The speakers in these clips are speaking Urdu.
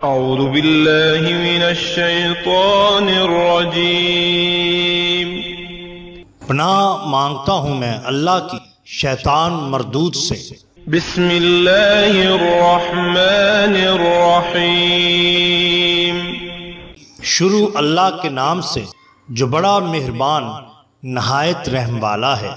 اعوذ باللہ من الشیطان الرجیم۔ پناہ مانگتا ہوں میں اللہ کی شیطان مردود سے۔ بسم اللہ الرحمن الرحیم۔ شروع اللہ کے نام سے جو بڑا مہربان نہایت رحم والا ہے۔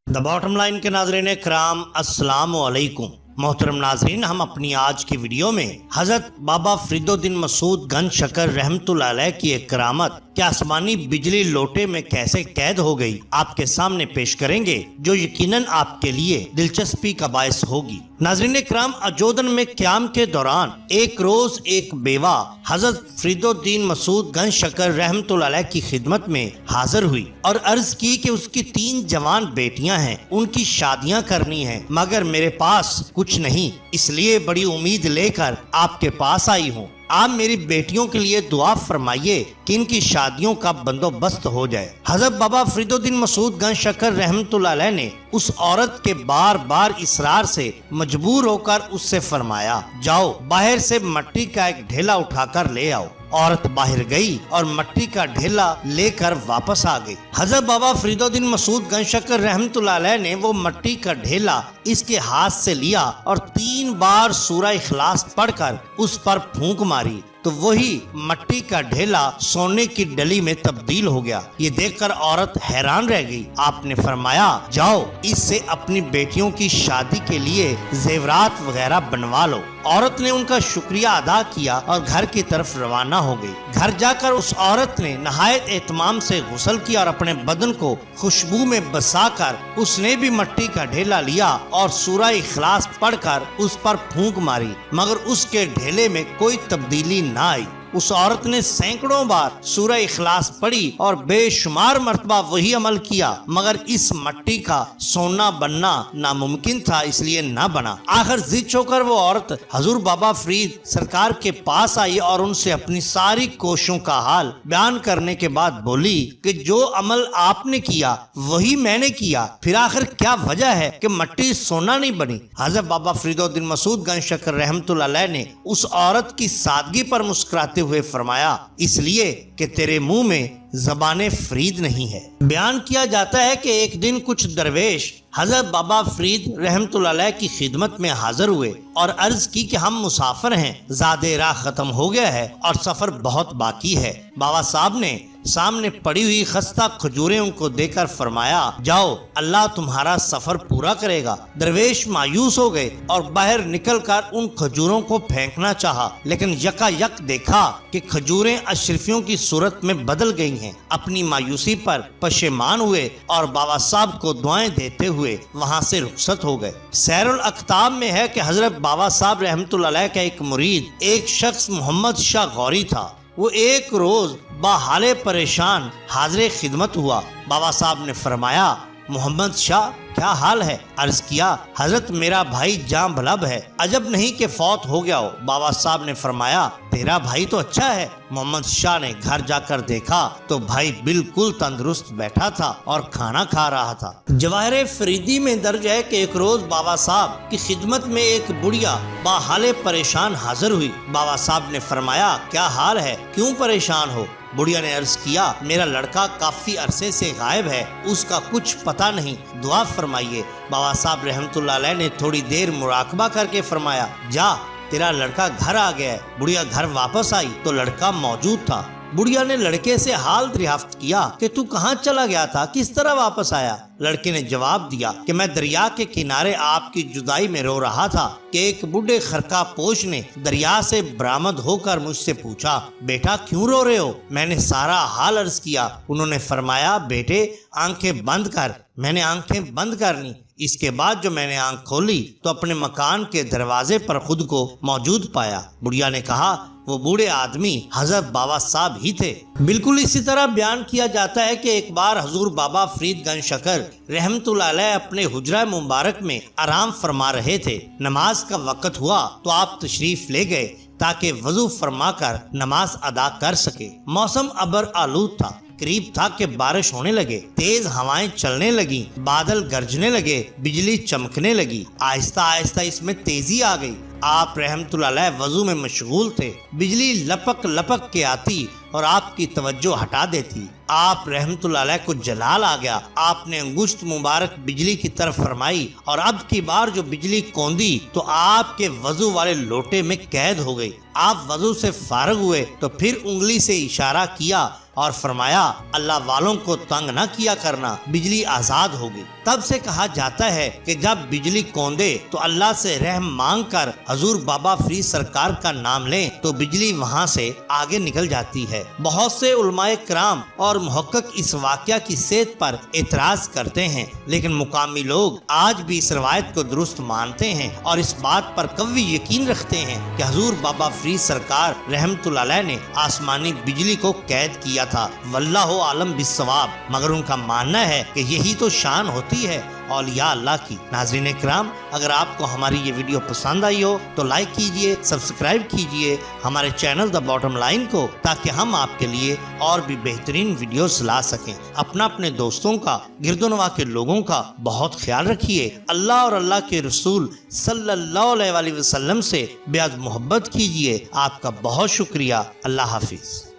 دا باٹم لائن کے ناظرین کرام، السلام علیکم۔ محترم ناظرین، ہم اپنی آج کی ویڈیو میں حضرت بابا فرید الدین مسعود گنج شکر رحمت اللہ علیہ کی ایک کرامت کہ آسمانی بجلی لوٹے میں کیسے قید ہو گئی آپ کے سامنے پیش کریں گے، جو یقیناً آپ کے لیے دلچسپی کا باعث ہوگی۔ ناظرین کرام، اجودن میں قیام کے دوران ایک روز ایک بیوہ حضرت فرید الدین مسعود گنج شکر رحمت اللہ علیہ کی خدمت میں حاضر ہوئی اور عرض کی کہ اس کی 3 جوان بیٹیاں ہیں، ان کی شادیاں کرنی ہیں، مگر میرے پاس کچھ نہیں، اس لیے بڑی امید لے کر آپ کے پاس آئی ہوں۔ آپ میری بیٹیوں کے لیے دعا فرمائیے کہ ان کی شادیوں کا بندوبست ہو جائے۔ حضرت بابا فرید الدین مسعود گنج شکر رحمت اللہ علیہ نے اس عورت کے بار بار اصرار سے مجبور ہو کر اس سے فرمایا، جاؤ باہر سے مٹی کا ایک ڈھیلا اٹھا کر لے آؤ۔ عورت باہر گئی اور مٹی کا ڈھیلا لے کر واپس آ گئی۔ حضرت بابا فرید الدین مسعود گنج شکر رحمت اللہ علیہ نے وہ مٹی کا ڈھیلا اس کے ہاتھ سے لیا اور 3 بار سورہ اخلاص پڑھ کر اس پر پھونک ماری تو وہی مٹی کا ڈھیلا سونے کی ڈلی میں تبدیل ہو گیا۔ یہ دیکھ کر عورت حیران رہ گئی۔ آپ نے فرمایا، جاؤ اس سے اپنی بیٹیوں کی شادی کے لیے زیورات وغیرہ بنوا لو۔ عورت نے ان کا شکریہ ادا کیا اور گھر کی طرف روانہ ہو گئی۔ گھر جا کر اس عورت نے نہایت اہتمام سے غسل کیا اور اپنے بدن کو خوشبو میں بسا کر اس نے بھی مٹی کا ڈھیلا لیا اور سورہ اخلاص پڑھ کر اس پر پھونک ماری، مگر اس کے ڈھیلے میں کوئی تبدیلی نہ آئی۔ اس عورت نے سینکڑوں بار سورہ اخلاص پڑھی اور بے شمار مرتبہ وہی عمل کیا، مگر اس مٹی کا سونا بننا ناممکن تھا، اس لیے نہ بنا۔ آخر ضد ہو کر وہ عورت حضور بابا فرید سرکار کے پاس آئی اور ان سے اپنی ساری کوششوں کا حال بیان کرنے کے بعد بولی کہ جو عمل آپ نے کیا وہی میں نے کیا، پھر آخر کیا وجہ ہے کہ مٹی سونا نہیں بنی؟ حضرت بابا فرید الدین مسعود گنج شکر رحمت اللہ علیہ نے اس عورت کی سادگی پر مسکراتے ہوئے فرمایا، اس لیے کہ تیرے منہ میں زبان فرید نہیں ہے۔ بیان کیا جاتا ہے کہ ایک دن کچھ درویش حضرت بابا فرید رحمت اللہ علیہ کی خدمت میں حاضر ہوئے اور عرض کی کہ ہم مسافر ہیں، زاد راہ ختم ہو گیا ہے اور سفر بہت باقی ہے۔ بابا صاحب نے سامنے پڑی ہوئی خستہ کھجوریں ان کو دے کر فرمایا، جاؤ اللہ تمہارا سفر پورا کرے گا۔ درویش مایوس ہو گئے اور باہر نکل کر ان کھجوروں کو پھینکنا چاہا، لیکن یکا یک دیکھا کہ کھجوریں اشرفیوں کی صورت میں بدل گئی ہیں۔ اپنی مایوسی پر پشیمان ہوئے اور بابا صاحب کو دعائیں دیتے ہوئے وہاں سے رخصت ہو گئے۔ سیر الاقتاب میں ہے کہ حضرت بابا صاحب رحمت اللہ علیہ کا ایک مرید، ایک شخص محمد شاہ غوری تھا۔ وہ ایک روز باحال پریشان حاضر خدمت ہوا۔ بابا صاحب نے فرمایا، محمد شاہ کیا حال ہے؟ عرض کیا، حضرت میرا بھائی جاں بلب ہے، عجب نہیں کہ فوت ہو گیا ہو۔ بابا صاحب نے فرمایا، تیرا بھائی تو اچھا ہے۔ محمد شاہ نے گھر جا کر دیکھا تو بھائی بالکل تندرست بیٹھا تھا اور کھانا کھا رہا تھا۔ جواہر فریدی میں درج ہے کہ ایک روز بابا صاحب کی خدمت میں ایک بڑھیا باحال پریشان حاضر ہوئی۔ بابا صاحب نے فرمایا، کیا حال ہے، کیوں پریشان ہو؟ بڑھیا نے عرض کیا، میرا لڑکا کافی عرصے سے غائب ہے، اس کا کچھ پتہ نہیں، دعا فرمائیے۔ بابا صاحب رحمت اللہ علیہ نے تھوڑی دیر مراقبہ کر کے فرمایا، جا تیرا لڑکا گھر آ گیا ہے۔ بڑھیا گھر واپس آئی تو لڑکا موجود تھا۔ بڑھیا نے لڑکے سے حال دریافت کیا کہ تو کہاں چلا گیا تھا، کس طرح واپس آیا؟ لڑکے نے جواب دیا کہ میں دریا کے کنارے آپ کی جدائی میں رو رہا تھا کہ ایک بوڑھے خرقہ پوش نے دریا سے برآمد ہو کر مجھ سے پوچھا، بیٹا کیوں رو رہے ہو؟ میں نے سارا حال عرض کیا۔ انہوں نے فرمایا، بیٹے آنکھیں بند کر۔ میں نے آنکھیں بند کرنی، اس کے بعد جو میں نے آنکھ کھولی تو اپنے مکان کے دروازے پر خود کو موجود پایا۔ بڑھیا نے کہا، وہ بوڑھے آدمی حضرت بابا صاحب ہی تھے۔ بالکل اسی طرح بیان کیا جاتا ہے کہ ایک بار حضور بابا فرید گنج شکر رحمت اللہ علیہ اپنے حجرہ مبارک میں آرام فرما رہے تھے۔ نماز کا وقت ہوا تو آپ تشریف لے گئے تاکہ وضو فرما کر نماز ادا کر سکے۔ موسم ابر آلود تھا۔ قریب تھا کہ بارش ہونے لگے، تیز ہوائیں چلنے لگی، بادل گرجنے لگے، بجلی چمکنے لگی، آہستہ آہستہ اس میں تیزی آ گئی۔ آپ رحمت اللہ علیہ وضو میں مشغول تھے، بجلی لپک لپک کے آتی اور آپ کی توجہ ہٹا دیتی۔ آپ رحمت اللہ علیہ کو جلال آ گیا، آپ نے انگشت مبارک بجلی کی طرف فرمائی اور اب کی بار جو بجلی کوندی تو آپ کے وضو والے لوٹے میں قید ہو گئی۔ آپ وضو سے فارغ ہوئے تو پھر انگلی سے اشارہ کیا اور فرمایا اللہ والوں کو تنگ نہ کیا کرنا، بجلی آزاد ہوگی۔ تب سے کہا جاتا ہے کہ جب بجلی کوندے تو اللہ سے رحم مانگ کر حضور بابا فرید سرکار کا نام لیں تو بجلی وہاں سے آگے نکل جاتی ہے۔ بہت سے علماء کرام اور محقق اس واقعہ کی صحت پر اعتراض کرتے ہیں، لیکن مقامی لوگ آج بھی اس روایت کو درست مانتے ہیں اور اس بات پر قوی یقین رکھتے ہیں کہ حضور بابا فرید سرکار رحمت اللہ علیہ نے آسمانی بجلی کو قید کیا تھا۔ واللہ عالم بالصواب، مگر ان کا ماننا ہے کہ یہی تو شان ہوتی ہے اولیاء اللہ کی۔ ناظرین کرام، اگر آپ کو ہماری یہ ویڈیو پسند آئی ہو تو لائک کیجئے، سبسکرائب کیجئے ہمارے چینل دا باٹم لائن کو، تاکہ ہم آپ کے لیے اور بھی بہترین ویڈیوز لا سکیں۔ اپنے دوستوں کا، گرد و نواح کے لوگوں کا بہت خیال رکھیے۔ اللہ اور اللہ کے رسول صلی اللہ علیہ وسلم سے بے حد محبت کیجئے۔ آپ کا بہت شکریہ۔ اللہ حافظ۔